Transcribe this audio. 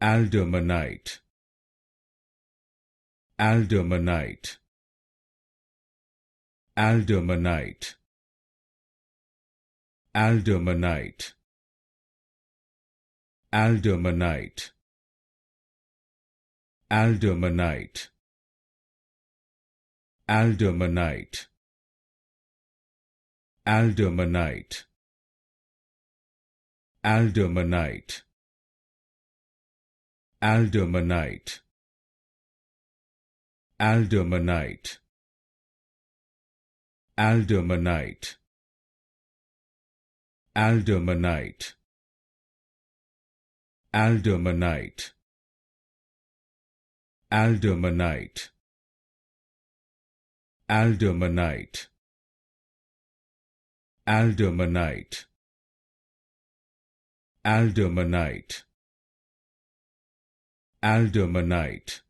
Aldermanite, Aldermanite, Aldermanite, Aldermanite, Aldermanite, Aldermanite, Aldermanite, Aldermanite, Aldermanite, Aldermanite, Aldermanite, Aldermanite, Aldermanite, Aldermanite, Aldermanite, Aldermanite, Aldermanite, Aldermanite, Aldermanite,